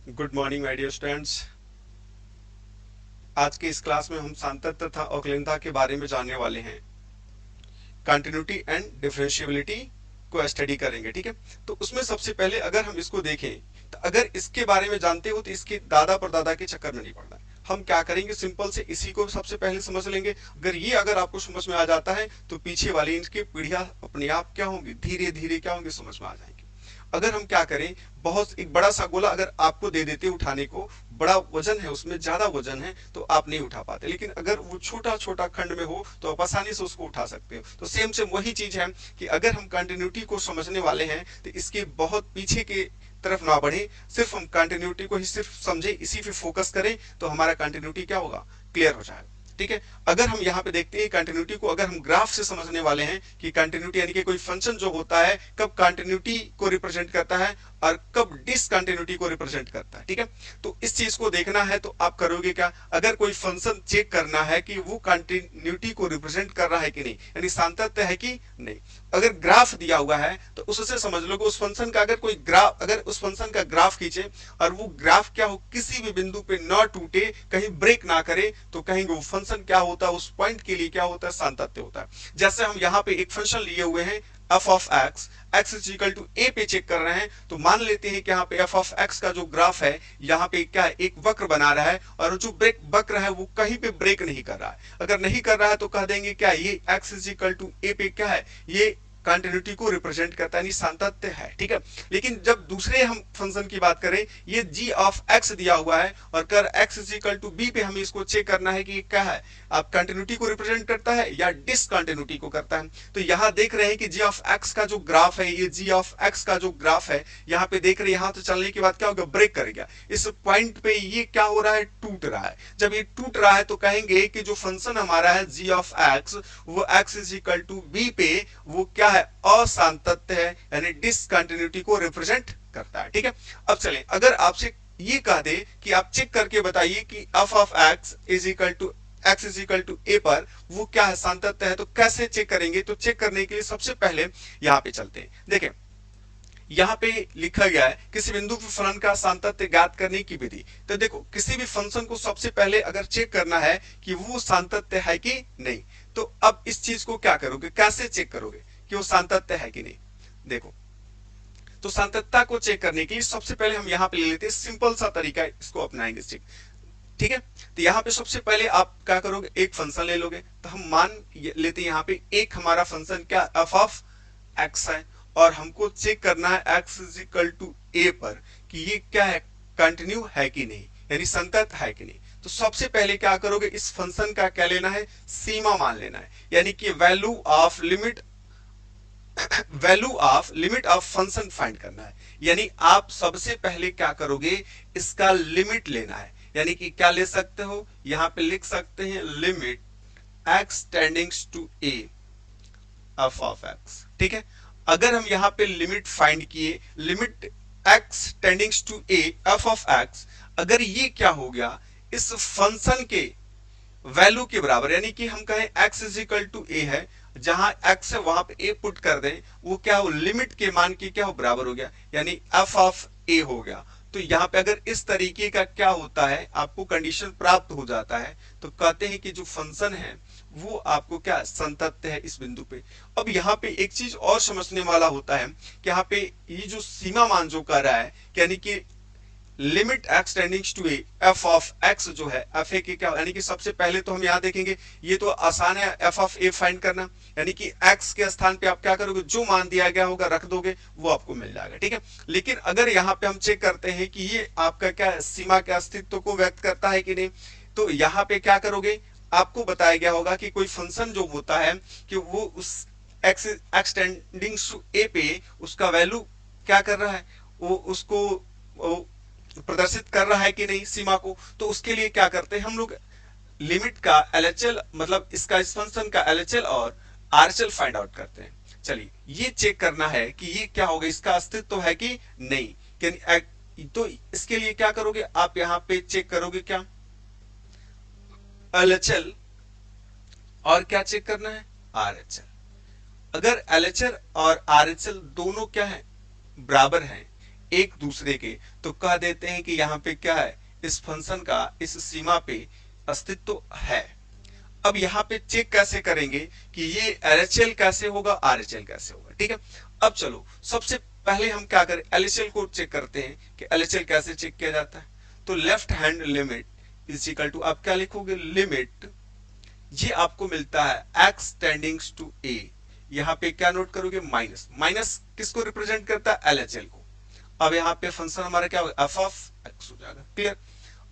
Good morning my dear students. आज के इस क्लास में हम सांतत्य तथा अवकलनीयता के बारे में जानने वाले हैं। कंटिन्यूटी एंड डिफरेंशिएबिलिटी को स्टडी करेंगे, ठीक है। तो उसमें सबसे पहले अगर हम इसको देखें तो अगर इसके बारे में जानते हो तो इसके दादा परदादा के चक्कर में नहीं पड़ना है। हम क्या करेंगे, सिंपल से इसी को सबसे पहले समझ लेंगे। अगर आपको समझ में आ जाता है तो पीछे वाली इनकी पीढ़ियां अपने आप क्या होंगी, धीरे धीरे क्या होंगे, समझ में आ जाएंगे। अगर हम क्या करें, बहुत एक बड़ा सा गोला अगर आपको दे देते उठाने को, बड़ा वजन है, उसमें ज्यादा वजन है तो आप नहीं उठा पाते, लेकिन अगर वो छोटा छोटा खंड में हो तो आप आसानी से उसको उठा सकते हो। तो सेम सेम वही चीज है कि अगर हम कंटिन्यूटी को समझने वाले हैं तो इसके बहुत पीछे के तरफ ना बढ़े, सिर्फ हम कंटिन्यूटी को ही सिर्फ समझे, इसी पे फोकस करें तो हमारा कंटिन्यूटी क्या होगा, क्लियर हो जाएगा, ठीक है। अगर हम यहाँ पे देखते हैं कंटिन्यूटी को अगर हम ग्राफ से समझने वाले हैं कि कंटिन्यूटी यानी कि कोई फंक्शन जो होता है कब कंटिन्यूटी को रिप्रेजेंट करता है और कब डिसकंटिन्यूटी को रिप्रेजेंट करता है, ठीक है। तो इस चीज को देखना है तो आप करोगे क्या, अगर कोई फंक्शन चेक करना है कि वो कंटिन्यूटी को रिप्रेजेंट कर रहा है कि नहीं, यानी सातत्य है कि नहीं, अगर ग्राफ दिया हुआ है तो उससे समझ लो कि उस फंक्शन का अगर कोई ग्राफ, अगर उस फंक्शन का ग्राफ खींचे और वो ग्राफ क्या हो, किसी भी बिंदु पे न टूटे, कहीं ब्रेक ना करे, तो कहेंगे वो फंक्शन क्या होता है, उस पॉइंट के लिए क्या होता है, सातत्य होता है। जैसे हम यहाँ पे एक फंक्शन लिए हुए हैं f of x, x is equal to a पे चेक कर रहे हैं, तो मान लेते हैं कि यहाँ पे एफ ऑफ एक्स का जो ग्राफ है, यहाँ पे क्या है, एक वक्र बना रहा है और जो ब्रेक वक्र है वो कहीं पे ब्रेक नहीं कर रहा है। अगर नहीं कर रहा है तो कह देंगे क्या, ये x is equal to a पे क्या है, ये कंटिन्यूटी को रिप्रेजेंट करता है, सातत्य है, ठीक है। लेकिन जब दूसरे हम फंक्शन की बात करें, ये g ऑफ x दिया हुआ है और कर x is equal to b पे हमें इसको चेक करना है कि क्या है, आप कंटिन्यूटी को रिप्रेजेंट करता है या डिसकंटिन्यूटी को करता है। तो यहाँ देख रहे हैं कि g ऑफ x का जो ग्राफ है, ये g ऑफ x का जो ग्राफ है, यहाँ पे देख रहे हैं, यहाँ तो चलने के बाद क्या होगा, ब्रेक करेगा, इस पॉइंट पे ये क्या हो रहा है, टूट रहा है। जब ये टूट रहा है तो कहेंगे कि जो फंक्शन हमारा है g ऑफ x, वो x is equal to b पे वो क्या है, असातत्य है, यानी डिसकंटिन्यूटी को रिप्रेजेंट करता है, ठीक है। अब चलें, अगर आपसे ये कह दे कि आप चेक करके बताइए कि f of x is equal to x is equal to a पर वो क्या है, सातत्य है, तो कैसे चेक करेंगे। तो चेक करने के लिए सबसे पहले यहाँ पे चलते हैं। देखें, यहाँ पे लिखा गया है किसी बिंदु पर फलन का सातत्य ज्ञात करने की विधि। तो देखो, किसी भी फंक्शन को सबसे पहले अगर चेक करना है कि वो सातत्य है कि नहीं, तो अब इस चीज को क्या करोगे, कैसे चेक करोगे कि वो सातत्य है कि नहीं। देखो, तो सातत्यता को चेक करने के लिए सबसे पहले हम यहाँ पे ले लेते हैं, सिंपल सा तरीका इसको अपनाएंगे, ठीक है। तो यहाँ पे सबसे पहले आप क्या करोगे, एक फंक्शन ले लोगे। तो हम मान लेते हैं यहाँ पे एक हमारा फंक्शन क्या, एफ ऑफ एक्स है, और हमको चेक करना है x is equal to a पर कि ये क्या है, कंटिन्यू है कि नहीं, यानी संतत है कि नहीं। तो सबसे पहले क्या करोगे, इस फंक्शन का क्या लेना है, सीमा मान लेना है, यानी कि वैल्यू ऑफ फंक्शन फाइंड करना है। यानी आप सबसे पहले क्या करोगे, इसका लिमिट लेना है, यानी कि क्या ले सकते हो, यहां पे लिख सकते हैं limit x tending to a f of x, ठीक है। अगर हम यहां पे लिमिट फाइंड किए, limit x tending to a f of x, अगर ये क्या हो गया, इस फंक्शन के वैल्यू के बराबर, यानी कि हम कहें x इज इक्वल टू ए है, जहां x है वहां पे a पुट कर दें, वो क्या हो, लिमिट के मान की क्या हो, बराबर हो गया, यानी f ऑफ a हो गया। तो यहाँ पे अगर इस तरीके का क्या होता है, आपको कंडीशन प्राप्त हो जाता है, तो कहते हैं कि जो फंक्शन है वो आपको क्या, संतत्य है इस बिंदु पे। अब यहाँ पे एक चीज और समझने वाला होता है कि यहाँ पे ये जो सीमा मान जो कर रहा है, यानी कि limit x tending to a f of x जो है, एफ ए के क्या, यानी कि सबसे पहले तो हम यहाँ देखेंगे, ये तो आसान है एफ ऑफ ए फाइंड करना, यानी कि x के स्थान पे आप क्या करोगे, जो मान दिया गया होगा रख दोगे, वो आपको मिल जाएगा, ठीक है। लेकिन अगर यहाँ पे हम चेक करते हैं कि ये आपका क्या सीमा के अस्तित्व को व्यक्त करता है कि नहीं, तो यहाँ पे क्या करोगे, आपको बताया गया होगा कि कोई फंक्शन जो होता है कि वो उस एक्स टेंडिंग्स टू ए पे उसका वैल्यू क्या कर रहा है, वो उसको प्रदर्शित कर रहा है कि नहीं, सीमा को। तो उसके लिए क्या करते हैं हम लोग, लिमिट का एलएचएल, मतलब इसका इस फंक्शन का एलएचएल और आरएचएल फाइंड आउट करते हैं। चलिए, ये चेक करना है कि ये क्या होगा, इसका अस्तित्व है कि नहीं। तो इसके लिए क्या करोगे, आप यहाँ पे चेक करोगे क्या, एलएचएल, और क्या चेक करना है, आरएचएल। अगर एलएचएल और आरएचएल दोनों क्या है, बराबर हैं, एक दूसरे के, तो कह देते हैं कि यहाँ पे क्या है, इस फंक्शन का इस सीमा पे अस्तित्व है। अब यहाँ पे चेक कैसे करेंगे कि ये एलएचएल कैसे होगा, आरएचएल कैसे होगा, ठीक है। अब चलो सबसे पहले हम क्या करें, एलएचएल को चेक करते हैं कि एलएचएल कैसे चेक किया जाता है। तो left hand limit is equal to, आप क्या लिखोगे, लिमिट, ये आपको मिलता है x टेंडिंग्स टू a, यहाँ पे क्या नोट करोगे, माइनस, माइनस किसको रिप्रेजेंट करता है, एलएचएल को। अब यहाँ पे फंक्शन हमारा क्या होगा, एफ ऑफ एक्स हो जाएगा, क्लियर।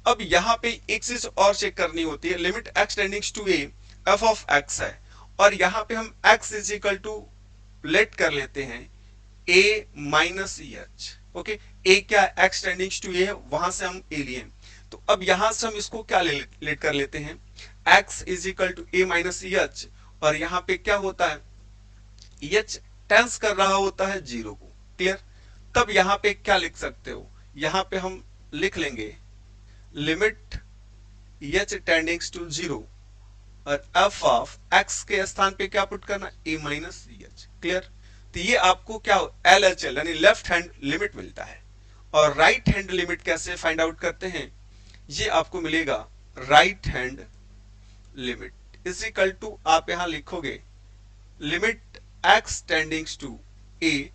अब यहाँ पे एक चीज और चेक करनी होती है, limit x tending to a f of x है, और यहाँ पे हम x is equal to let कर लेते हैं a minus h, okay. a क्या है, x टेंडिंग्स टू a है, वहां से हम a लिए। तो अब यहां से हम इसको क्या लेट कर लेते हैं, x is equal to a minus h, और यहाँ पे क्या होता है, एच टेंस कर रहा होता है जीरो को, क्लियर। तब यहाँ पे क्या लिख सकते हो, यहाँ पे हम लिख लेंगे limit h tending to zero, और एफ ऑफ एक्स के स्थान पे क्या पुट करना, ए माइनस एच, क्लियर। तो ये आपको क्या एल एच एल यानी लेफ्ट हैंड लिमिट मिलता है। और राइट हैंड लिमिट कैसे फाइंड आउट करते हैं, ये आपको मिलेगा right hand limit is equal to, आप यहां लिखोगे limit x tending to a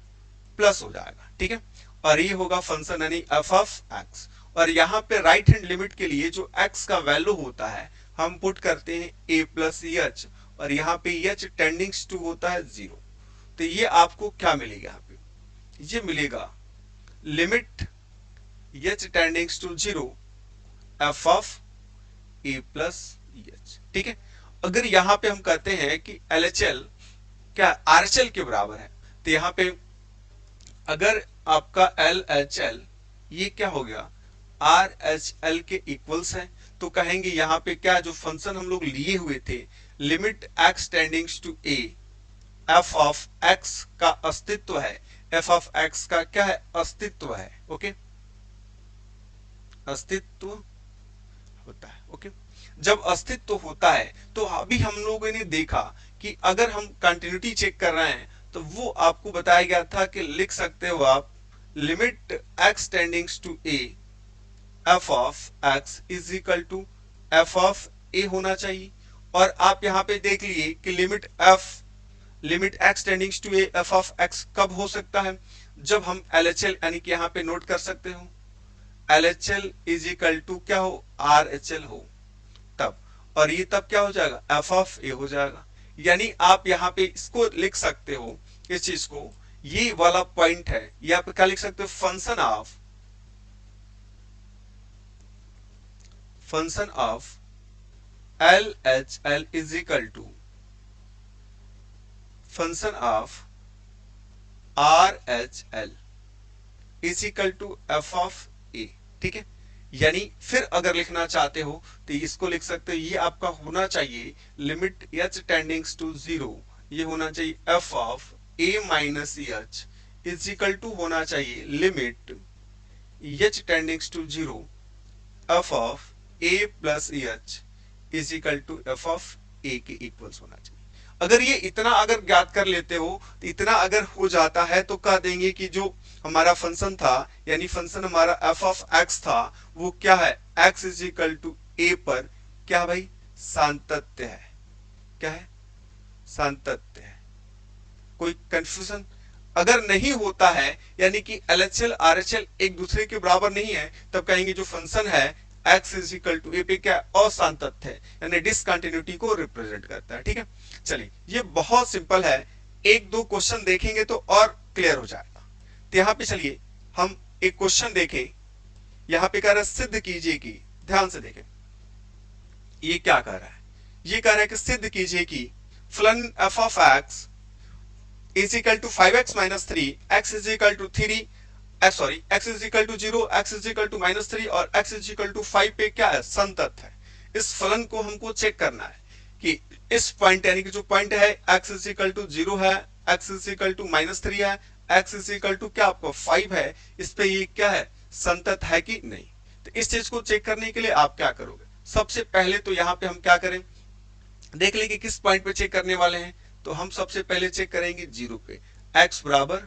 plus हो जाएगा, ठीक है। और ये होगा फंक्शन यानी एफ ऑफ एक्स, और यहाँ पे राइट हैंड लिमिट के लिए जो x का वैल्यू होता है हम पुट करते हैं a प्लस एच, और यहाँ पे एच टेंडिंग्स टू होता है जीरो। तो ये आपको क्या मिलेगा, यहाँ पे ये मिलेगा limit h tending to zero f of a plus h, ठीक है। अगर यहाँ पे हम कहते हैं कि LHL क्या RHL के बराबर है, तो यहाँ पे अगर आपका LHL ये क्या हो गया, RHL के इक्वल्स है, तो कहेंगे यहाँ पे क्या जो फंक्शन हम लोग लिए हुए थे limit x tending to a f of x का अस्तित्व है, f ऑफ x का क्या है, अस्तित्व है, ओके, अस्तित्व होता है, ओके। जब अस्तित्व होता है तो अभी हम लोगों ने देखा कि अगर हम कंटिन्यूटी चेक कर रहे हैं तो वो आपको बताया गया था कि लिख सकते हो आप limit x tending to a f of x is equal to f of a होना चाहिए। और आप यहाँ पे देख लिए कि limit x tending to a f of x कब हो सकता है, जब हम LHL यानी कि यहाँ पे नोट कर सकते हो LHL इज इक्वल टू क्या हो, RHL हो तब, और ये तब क्या हो जाएगा, f ऑफ a हो जाएगा। यानी आप यहाँ पे इसको लिख सकते हो, इस चीज को, ये वाला पॉइंट है, ये आप क्या लिख सकते हो, function of LHL is equal to function of RHL is equal to f of a, ठीक है। यानी फिर अगर लिखना चाहते हो तो इसको लिख सकते हो, ये आपका होना चाहिए limit h tending to zero, ये होना चाहिए f of a minus h is equal to होना चाहिए limit h tending to zero f of a plus h is equal to f of a के इक्वल्स होना चाहिए। अगर ये इतना अगर ज्ञात कर लेते हो तो इतना अगर हो जाता है तो कह देंगे कि जो हमारा फंक्शन था यानी फंक्शन हमारा f ऑफ x था वो क्या है, x is equal to a पर क्या भाई, सातत्य है, क्या है, सातत्य है। कोई कंफ्यूजन अगर नहीं होता है यानी कि LHL RHL एक दूसरे के बराबर नहीं है, तब कहेंगे जो फंक्शन है x is equal to a पे क्या असांतत्य है यानी डिसकंटिन्यूटी को रिप्रेजेंट करता है, ठीक है। चलिए ये बहुत सिंपल है, एक दो क्वेश्चन देखेंगे तो और क्लियर हो जाएगा। तो यहाँ पे चलिए हम एक क्वेश्चन देखें, यहाँ पे कह रहा है सिद्ध कीजिए कि, ध्यान से देखें ये क्या कह रहा है, ये कह रहा है कि सिद्ध कीजिए कि फलन f of x is equal to 5x minus 3, x is equal to 3, x is equal to 0, x is equal to minus 3 और x इज इक्वल टू 5 पे क्या है, संतत है। इस फलन को हमको चेक करना है कि इस पॉइंट यानी कि जो पॉइंट है x इज इक्वल टू 0 है, x is equal to minus 3 है, x इज इक्वल टू क्या आपको 5 है, इस पे ये क्या है, संतत है कि नहीं। तो इस चीज को चेक करने के लिए आप क्या करोगे, सबसे पहले तो यहाँ पे हम क्या करें, देख लें कि किस पॉइंट पे चेक करने वाले हैं। तो हम सबसे पहले चेक करेंगे 0 पे, x बराबर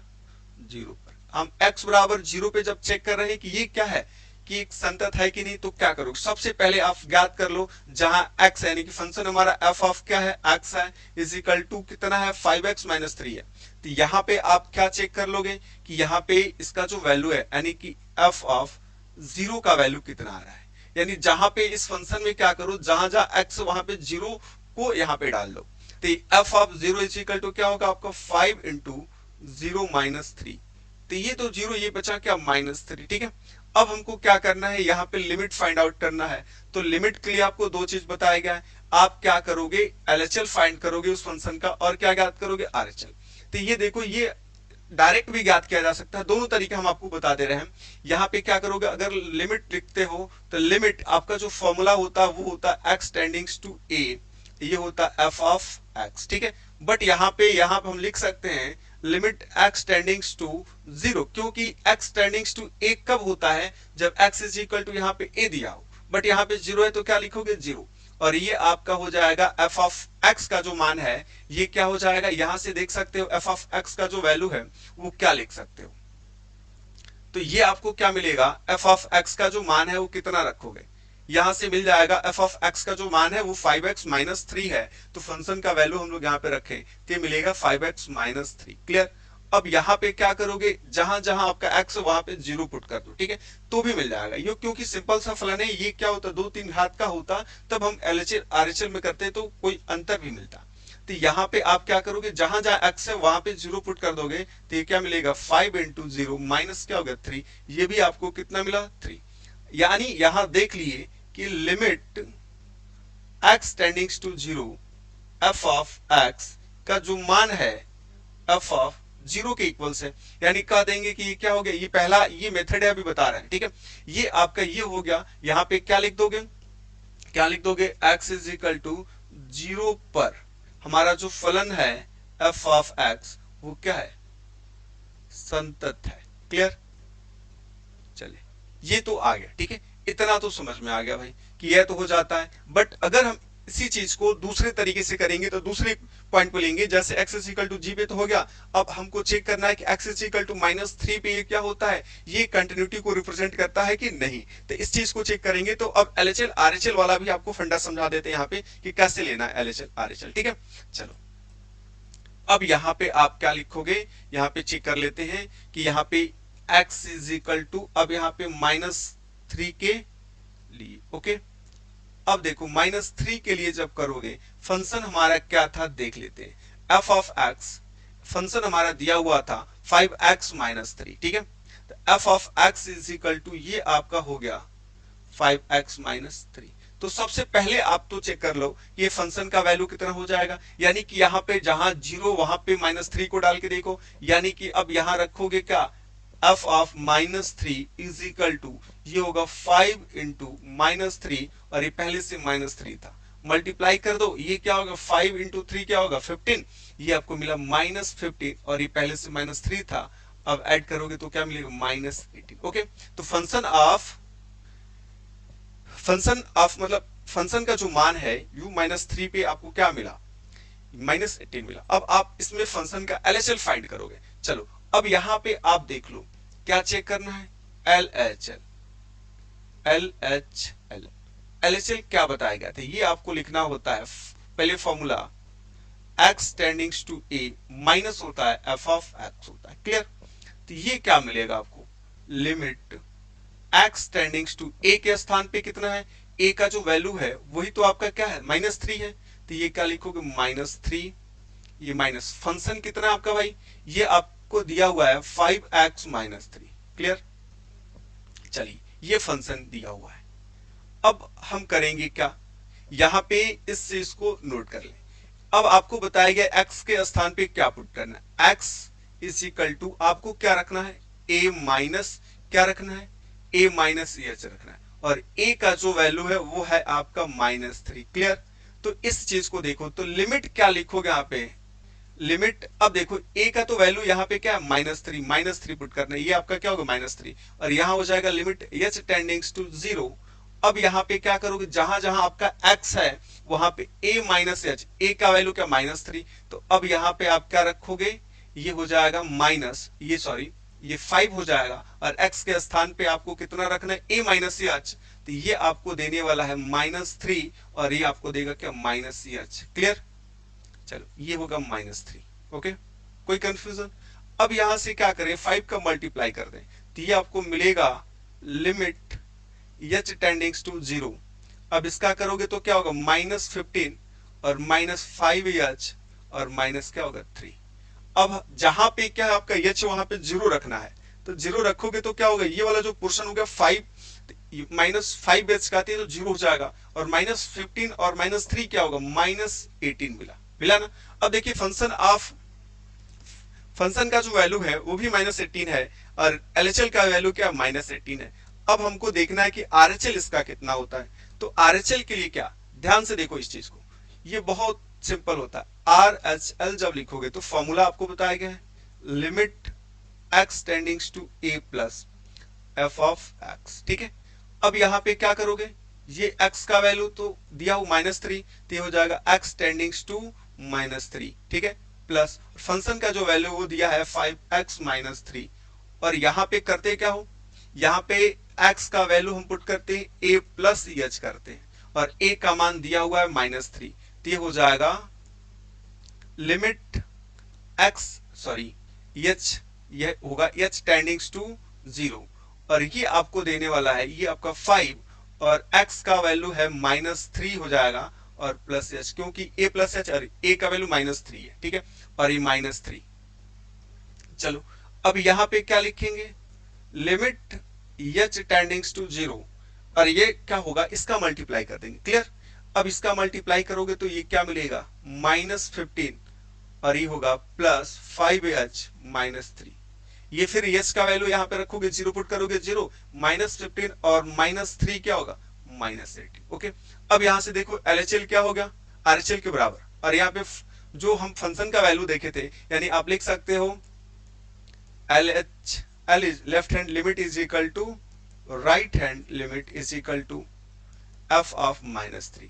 0 पर, हम x बराबर 0 पे जब चेक कर रहे हैं कि ये क्या है, कि एक संतत है कि नहीं, तो क्या करो, सबसे पहले आप ज्ञात कर लो जहां x यानी कि फंक्शन हमारा f ऑफ क्या है, x है, इज इक्वल टू कितना है, 5x माइनस 3 है। तो यहाँ पे आप क्या चेक कर लोगे कि यहाँ पे इसका जो वैल्यू है यानी कि f ऑफ 0 का वैल्यू कितना आ रहा है, यानी जहां पे इस फंक्शन में क्या करो, जहां जहां x वहां पे 0 को यहाँ पे डाल दो। तो f of 0 is equal to क्या होगा आपका 5 इंटू 0 माइनस 3। तो ये तो 0, ये बचा क्या, माइनस 3। ठीक है, अब हमको क्या करना है, यहाँ पे लिमिट फाइंड आउट करना है। तो लिमिट के लिए आपको दो चीज बताया गया है, आप क्या करोगे, एलएचएल फाइंड करोगे उस फंक्शन का, और क्या ज्ञात करोगे, आरएचएल। तो ये देखो, ये डायरेक्ट भी ज्ञात किया जा सकता है, दोनों तरीके हम आपको बता दे रहे हैं। यहाँ पे क्या करोगे, अगर लिमिट लिखते हो तो लिमिट आपका जो फॉर्मूला होता है वो होता है x टेंडिंग्स टू a, ये होता है f ऑफ x। ठीक है, बट यहाँ पे हम लिख सकते हैं लिमिट x टेंडिंग्स टू 0, क्योंकि x टेंडिंग्स टू a कब होता है, जब x इज इक्वल टू यहाँ पे a दिया हो, बट यहाँ पे 0 है तो क्या लिखोगे, 0। और ये आपका हो जाएगा f ऑफ x का जो मान है, ये क्या हो जाएगा, यहां से देख सकते हो f ऑफ x का जो वैल्यू है वो क्या लिख सकते हो। तो ये आपको क्या मिलेगा, f ऑफ x का जो मान है वो कितना रखोगे, यहां से मिल जाएगा f ऑफ x का जो मान है वो 5x माइनस 3 है, तो फंक्शन का वैल्यू हम लोग यहाँ पे रखें तो मिलेगा 5x माइनस 3। क्लियर। अब यहाँ पे क्या करोगे, जहां जहां आपका x है वहां पे 0 पुट कर दो। ठीक है, तो भी मिल जाएगा ये, क्योंकि सिंपल सा फलन है, ये क्या होता, 2-3 घात का होता, तब हम एलएचएल आरएचएल में करते तो कोई अंतर भी मिलता। तो यहाँ पे आप क्या करोगे, जहां जहां x है वहां पे 0 पुट कर दोगे, तो ये क्या मिलेगा, 5 इंटू 0 माइनस क्या होगा 3, ये भी आपको कितना मिला, 3। यानी यहां देख लिए कि limit x tending to 0 f of x का जो मान है f ऑफ 0 के इक्वल्स है, यानी कह देंगे कि ये क्या हो गया, ये पहला ये मेथड है अभी बता रहे हैं। ठीक है, ये आपका ये हो गया, यहाँ पे क्या लिख दोगे, क्या लिख दोगे, x इज इक्वल टू 0 पर हमारा जो फलन है f ऑफ x वो क्या है, संतत है। क्लियर, चलिए ये तो आ गया। ठीक है, इतना तो समझ में आ गया भाई कि यह तो हो जाता है, बट अगर हम इसी चीज को दूसरे तरीके से करेंगे तो दूसरे पॉइंट पे लेंगे, जैसे x इज इक्वल टू जी पे तो हो गया, अब हमको चेक करना है कि x is equal to minus 3 पे ये क्या होता है, ये कंटिन्यूटी को रिप्रेजेंट करता है कि नहीं। तो इस चीज को चेक करेंगे, तो अब एलएचएल आरएचएल वाला भी आपको फंडा समझा देते हैं यहाँ पे कि कैसे लेना है एलएचएल आरएचएल। ठीक है, चलो अब यहाँ पे आप क्या लिखोगे, यहाँ पे चेक कर लेते हैं कि यहाँ पे x इज इक्वल टू, अब यहाँ पे -3 के लिए, ओके। अब देखो -3 के लिए जब करोगे, फंक्शन हमारा क्या था देख लेते हैं, f ऑफ x फंक्शन हमारा दिया हुआ था 5x माइनस 3। ठीक है, तो f of x is equal to ये आपका हो गया 5x माइनस 3। तो सबसे पहले आप तो चेक कर लो ये फंक्शन का वैल्यू कितना हो जाएगा, यानी कि यहाँ पे जहां 0 वहां पे -3 को डाल के देखो, यानी कि अब यहां रखोगे क्या, f of -3 is equal to ये होगा 5 इंटू -3, और ये पहले से -3 था, मल्टीप्लाई कर दो, ये क्या होगा 5 इंटू 3 क्या होगा 15, ये आपको मिला -15, और ये पहले से -3 था, अब ऐड करोगे तो क्या मिलेगा -18। ओके, तो फंक्शन ऑफ मतलब फंक्शन का जो मान है u-3 पे आपको क्या मिला, -18 मिला। अब आप इसमें फंक्शन का एलएचएल फाइंड करोगे। चलो अब यहां पे आप देख लो क्या चेक करना है, एलएचएल। एलएचएल क्या बताया गया था, ये आपको लिखना होता है पहले formula x tending to a minus होता है f ऑफ x होता है। क्लियर, तो ये क्या मिलेगा आपको, limit x tending to a के स्थान पे कितना है, a का जो वैल्यू है वही तो आपका क्या है -3 है, तो ये क्या लिखोगे -3, ये माइनस फंक्शन कितना है आपका भाई, ये आपको दिया हुआ है 5x माइनस 3। क्लियर, चलिए ये फंक्शन दिया हुआ है। अब हम करेंगे क्या, यहां पे इस चीज को नोट कर लें। अब आपको बताया गया x के स्थान पे क्या पुट करना है, x इज इक्वल टू आपको क्या रखना है, a माइनस क्या रखना है, a माइनस एच रखना है, और a का जो वैल्यू है वो है आपका -3। क्लियर, तो इस चीज को देखो, तो लिमिट क्या लिखोगे यहाँ पे, लिमिट, अब देखो a का तो वैल्यू यहाँ पे क्या है -3 पुट करना है, ये आपका क्या होगा -3, और यहाँ हो जाएगा लिमिट h टेंडिंग्स टू 0। अब यहाँ पे क्या करोगे, जहां जहां आपका x है वहां पे a माइनस एच, a का वैल्यू क्या -3, तो अब यहाँ पे आप क्या रखोगे, ये हो जाएगा माइनस, ये सॉरी ये 5 हो जाएगा, और x के स्थान पे आपको कितना रखना है, a माइनस सी एच, तो ये आपको देने वाला है -3, और ये आपको देगा क्या, -ch। क्लियर, चलो ये होगा -3। ओके, कोई कंफ्यूजन? अब यहां से क्या करें, 5 का मल्टीप्लाई कर दें, तो ये आपको मिलेगा लिमिट h टेंडिंग्स टू 0। अब इसका करोगे तो क्या होगा, -15 और -5h और माइनस क्या होगा 3। अब जहां पे क्या है आपका h, वहां पे 0 रखना है, तो 0 रखोगे तो क्या होगा, ये वाला जो पोर्शन हो गया 5 -5h काटे तो 0 हो जाएगा, और -15 और -3 क्या होगा, -18 मिला, मिला ना। अब देखिए फंक्शन का जो वैल्यू है वो भी -18 है, और एलएचएल का वैल्यू क्या, -18 है। अब हमको देखना है कि आरएचएल इसका कितना होता है। तो आरएचएल के लिए क्या, ध्यान से देखो इस चीज को, ये बहुत सिंपल होता है। आरएचएल जब लिखोगे तो फॉर्मूला आपको बताया गया है, limit x tending to a plus f of x, ठीक है। अब यहाँ पे क्या करोगे, ये x का वैल्यू तो दिया हो -3, तो ये हो जाएगा x टेंडिंग्स टू -3, ठीक है, प्लस फंक्शन का जो वैल्यू वो दिया है 5x - 3, और यहाँ पे करते क्या हो, यहाँ पे x का वैल्यू हम पुट करते हैं a प्लस h करते हैं, और a का मान दिया हुआ है -3, तो ये हो जाएगा लिमिट h, ये होगा h टेंडिंग्स टू 0, और ये आपको देने वाला है, ये आपका 5, और x का वैल्यू है -3 हो जाएगा, और प्लस h, क्योंकि a प्लस h, और a का वैल्यू -3 है, ठीक है, और ये -3। चलो अब यहाँ पे क्या लिखेंगे, लिमिट h टेंडिंग्स टू 0, और ये क्या होगा, इसका मल्टीप्लाई कर देंगे। क्लियर, अब इसका मल्टीप्लाई करोगे तो ये क्या मिलेगा, -15, और ये होगा प्लस 5h -3। ये फिर यस का वैल्यू यहाँ पे रखोगे, 0 पुट करोगे 0, -15 और -3 क्या होगा, -18। ओके, अब यहाँ से देखो एलएचएल क्या हो गया, आरएचएल के बराबर, और यहाँ पे जो हम फंक्शन का वैल्यू देखे थे, यानी आप लिख सकते हो L is left hand limit is equal to right hand limit is equal to f of -3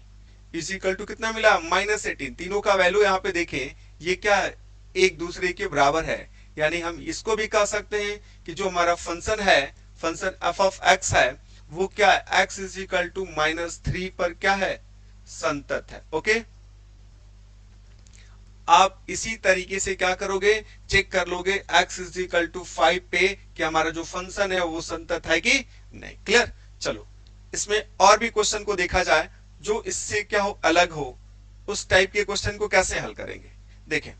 is equal to कितना मिला, -18। तीनों का वैल्यू यहाँ पे देखें, ये क्या एक दूसरे के बराबर है, यानी हम इसको भी कह सकते हैं कि जो हमारा फंक्शन है, फंक्शन f ऑफ x है, वो क्या है, x इज इक्वल टू -3 पर क्या है, संतत है। ओके, आप इसी तरीके से क्या करोगे, चेक कर लोगे x इज इक्वल टू 5 पे कि हमारा जो फंक्शन है वो संतत है कि नहीं। क्लियर, चलो इसमें और भी क्वेश्चन को देखा जाए जो इससे क्या हो, अलग हो, उस टाइप के क्वेश्चन को कैसे हल करेंगे। देखें,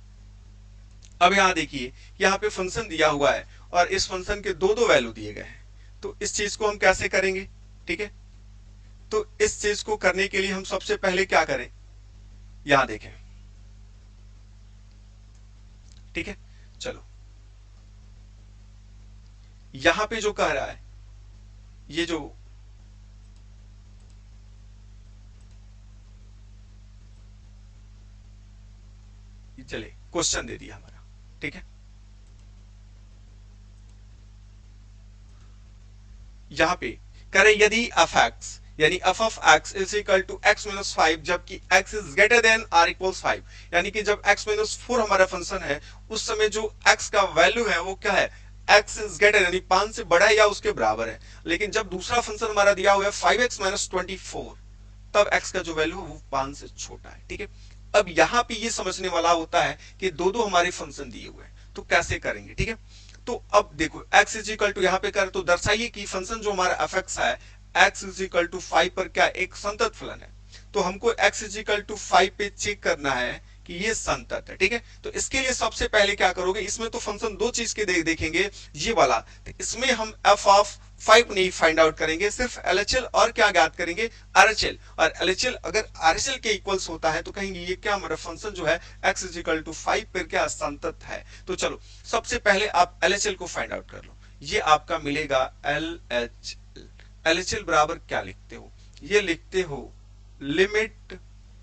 अब यहां देखिए, यहाँ पे फंक्शन दिया हुआ है, और इस फंक्शन के दो वैल्यू दिए गए हैं, तो इस चीज को हम कैसे करेंगे, ठीक है। तो इस चीज को करने के लिए हम सबसे पहले क्या करें, यहां देखें, ठीक है। चलो यहां पे जो कह रहा है, ये जो चले क्वेश्चन दे दिया हमारा, ठीक है। यहां पे करें, यदि f x यानी f of x is equal to x - 5, जबकि x is greater than r equals 5, यानी कि जब x - 4 हमारा फंक्शन है, उस समय जो x का वैल्यू है वो क्या है, x इज ग्रेटर यानी 5 से बड़ा है या उसके बराबर है। लेकिन जब दूसरा फंक्शन हमारा दिया हुआ है 5x - 24, तब x का जो वैल्यू है वो 5 से छोटा है, ठीक है। अब यहाँ पे ये समझने वाला होता है कि दो हमारे फंक्शन दिए हुए हैं, तो कैसे करेंगे, ठीक है। तो अब देखो x इज इक्वल टू, यहाँ पे कर तो दर्शाइए कि फंक्शन जो हमारा f(x) है, x इज इक्वल टू 5 पर क्या एक संतत फलन है, तो हमको x इज इक्वल टू 5 पे चेक करना है कि ये संतत है, ठीक है। तो इसके लिए सबसे पहले क्या करोगे, इसमें तो फंक्शन दो चीज के देखेंगे, ये वाला, तो इसमें हम f ऑफ 5 नहीं फाइंड आउट करेंगे, सिर्फ एलएचएल और क्या ज्ञात करेंगे, आरएचएल, और एलएचएल अगर आरएचएल के इक्वल्स होता है तो कहेंगे ये क्या हमारा फंक्शन जो है x इज इक्वल टू 5 पर क्या संतत है। तो चलो सबसे पहले आप एलएचएल को फाइंड आउट कर लो, ये आपका मिलेगा एलएचएल। एलएचएल बराबर क्या लिखते हो, ये लिखते हो लिमिट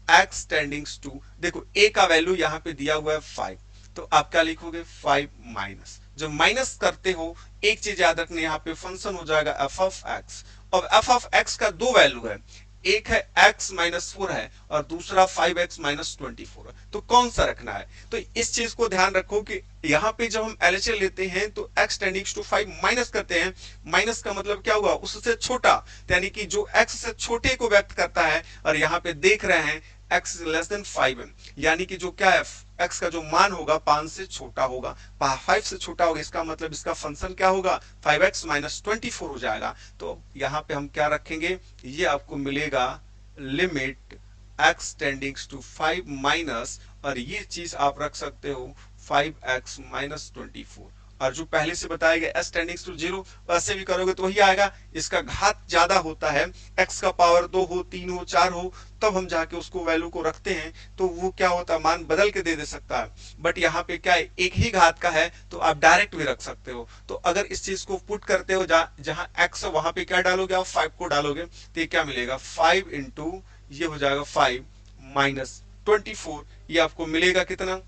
x टेंडिंग्स टू, देखो a का वैल्यू यहाँ पे दिया हुआ है 5, तो आप क्या लिखोगे 5 माइनस, जब माइनस करते हो एक चीज याद रखना, यहाँ पे फंक्शन हो जाएगा f ऑफ x, और f ऑफ x का दो वैल्यू है, एक है x माइनस 4 है और दूसरा 5x माइनस 24 है, तो कौन सा रखना है? तो इस चीज को ध्यान रखो कि यहाँ पे जब हम LHS लेते हैं तो x टेंडिंग्स टू 5 माइनस करते हैं। माइनस का मतलब क्या हुआ? उससे छोटा, यानी कि जो x से छोटे को व्यक्त करता है, और यहाँ पे देख रहे हैं x लेस देन 5 है, यानी कि जो क्या है, x का जो मान होगा 5 से छोटा होगा, 5 से छोटा होगा, इसका मतलब इसका फंक्शन क्या होगा? 5x माइनस 24 हो जाएगा। तो यहाँ पे हम क्या रखेंगे? ये आपको मिलेगा limit x tending to 5 minus, और ये चीज आप रख सकते हो 5x माइनस 24, और जो पहले से बताया गया s टेंडिंग्स टू 0, ऐसे भी करोगे तो वही आएगा। इसका घात ज्यादा होता है, x का पावर 2 हो, 3 हो, 4 हो, तब हम जाके उसको वैल्यू को रखते हैं, तो वो क्या होता है, मान बदल के दे सकता है। बट यहाँ पे क्या है, एक ही घात का है तो आप डायरेक्ट भी रख सकते हो। तो अगर इस चीज को पुट करते हो, जहां x वहां पे क्या डालोगे आप? 5 को डालोगे, तो ये क्या मिलेगा? 5 इंटू ये हो जाएगा 5 माइनस 24, ये आपको मिलेगा कितना?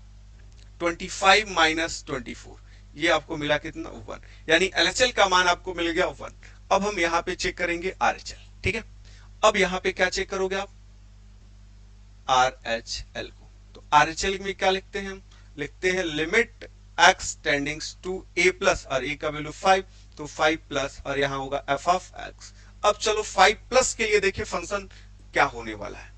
25 माइनस 24, ये आपको मिला कितना? 1, यानी LHL का मान आपको मिल गया 1। अब हम यहाँ पे चेक करेंगे RHL, ठीक है। अब यहाँ पे क्या चेक करोगे आप? RHL को, तो RHL में क्या लिखते हैं हम? लिखते हैं limit x tending to a plus, और a का वैल्यू 5, तो 5 प्लस, और यहाँ होगा f ऑफ x। अब चलो 5 प्लस के लिए देखिए फंक्शन क्या होने वाला है।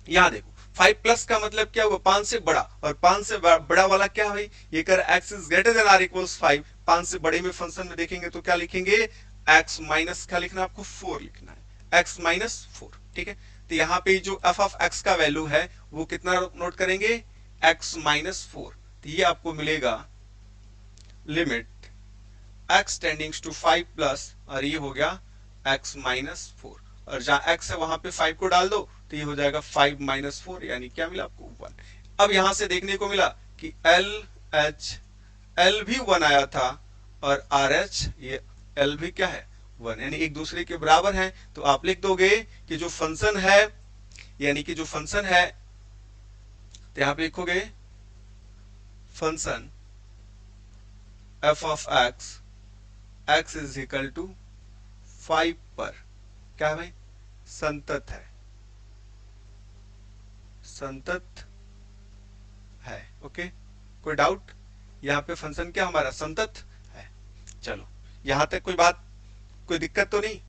यहाँ देखो 5 प्लस का मतलब क्या हुआ? 5 से बड़ा, और 5 से बड़ा वाला क्या है भाई? ये कर x is greater than or equals 5, 5 से बड़े में फंक्शन में देखेंगे तो क्या लिखेंगे? x माइनस क्या लिखना है आपको? 4 लिखना है, x माइनस 4, ठीक है। तो यहाँ पे जो f ऑफ x का वैल्यू है वो कितना नोट करेंगे? x माइनस 4, तो ये आपको मिलेगा limit x tending to 5 plus, और ये हो गया x माइनस 4, और जहां x है वहां पे 5 को डाल दो, तो ये हो जाएगा 5 माइनस 4, यानी क्या मिला आपको? 1। अब यहां से देखने को मिला कि L भी 1 आया था, और RH ये L भी क्या है? 1, यानी एक दूसरे के बराबर हैं। तो आप लिख दोगे कि जो फंक्शन है, यानी कि जो फंक्शन है, तो यहां पे लिखोगे function f of x is equal to 5 पर क्या है भाई? संतत है, संतत है। ओके, कोई डाउट? यहाँ पे फंक्शन क्या हमारा संतत है। चलो, यहां तक कोई बात, कोई दिक्कत तो नहीं?